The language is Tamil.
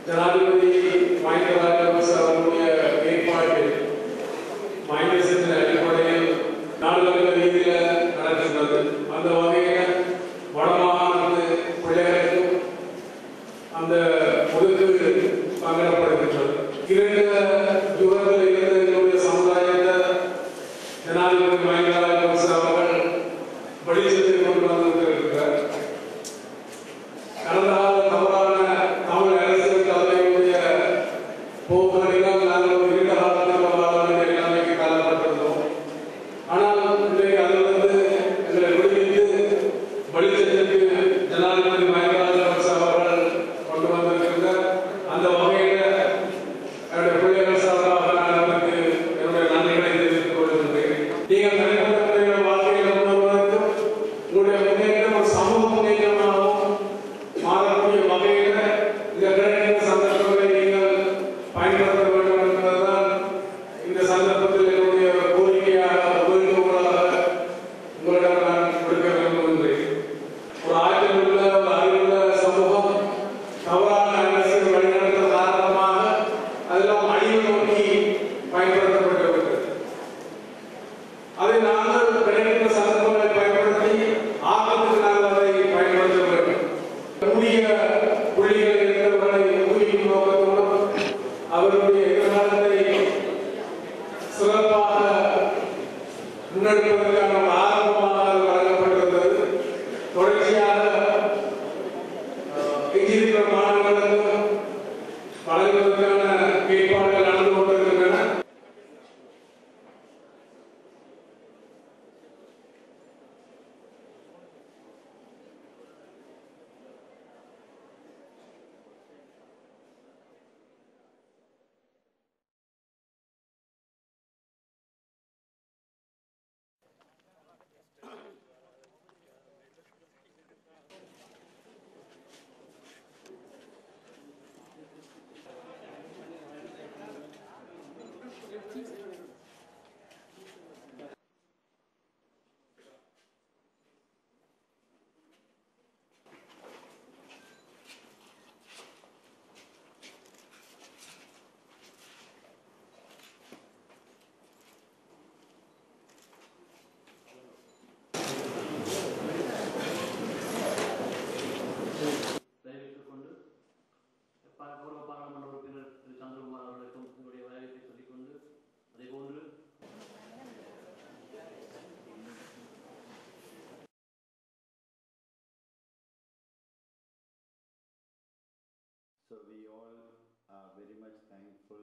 ஜனாதிபதி மஹிந்த ராஜபக்ச அவர்களுடைய ஏற்பாடு மைனஸின் அடிப்படையில் நாடுகளுக்கு ரீதியில் நடக்கின்றது. அந்த வகையில் வடமாகாணத்து பிள்ளைகளுக்கும் அந்த ஒதுக்கீடு பங்கிடப்படுகின்றது. 2 யுகங்களில் இருந்த எங்களுடைய சமுதாயத்தை ஜனாதிபதி மஹிந்த ராஜபக்ச அவர்கள் வெளிச்சத்தை கொண்டு வந்திருக்கிறார். கடந்த கால தவறான தமிழ் அரசியல் தலைமையுடைய போக்குகளினால் நாங்கள் ஒரு இருண்ட காலத்தில் வாழ வேண்டிய நிலைமைக்கு காலப்பட்டிருந்தோம். ஆனால் இன்றைக்கு அதிலிருந்து எங்களை விடுவித்து வெளிச்சத்திற்கு ஜனாதிபதி மஹிந்த ராஜபக்ச அவர்கள் கொண்டு வந்திருக்கிறார். அந்த வகையில் என்னுடைய பிள்ளைகள் சார்பாக நான் அவருக்கு என்னுடைய நன்றிகளை தெரிவித்துக் கொள்கின்றேன். நீங்கள் தனிப்பட்ட வாழ்க்கையில் உணர்வதற்கும் உங்களுடைய முன்னேற்றம் ஒரு சமூக முன்னேற்றமாகவும் மாறக்கூடிய வகையில் இந்த கிடைக்கிற சந்தர்ப்பங்களை நீங்கள் பயன்படுத்த வேண்டும் என்பதுதான் இந்த சந்தர்ப்பத்தில் என்னுடைய கோரிக்கையாக வேண்டுகோளாக உங்களிடம் நான் கொடுக்க விரும்புகின்றேன். ஒரு ஆற்றல் உள்ள ஒரு அறிவுள்ள சமூகம் தவறான அரசியல் வழிநடத்த காரணமாக அதெல்லாம் அழிவு நோக்கி பயன்படுத்தப்பட்டுவிட்டது. அதை நாங்கள் கிடைக்கிற சந்தர்ப்பங்களை பயன்படுத்தி ஆபத்துக்கு நாங்கள் அதை பயன்படுத்த வேண்டும். புதிய புள்ளிகள் இருக்கிறவர்களை ஊக்குவிக்கும் நோக்கத்தோடும் அவர்களுடைய எதிர்காலத்தை சிறப்பாக முன்னெடுப்பதற்கான ஒரு ஆரம்பமாக அது வழங்கப்பட்டிருந்தது. தொடர்ச்சியாக எஞ்சியிருக்கிற மாணவர்களுக்கு வழங்குவதற்கான ஏற்பாடுகள் நடந்து கொண்டிருக்கின்றன. So we all are very much thankful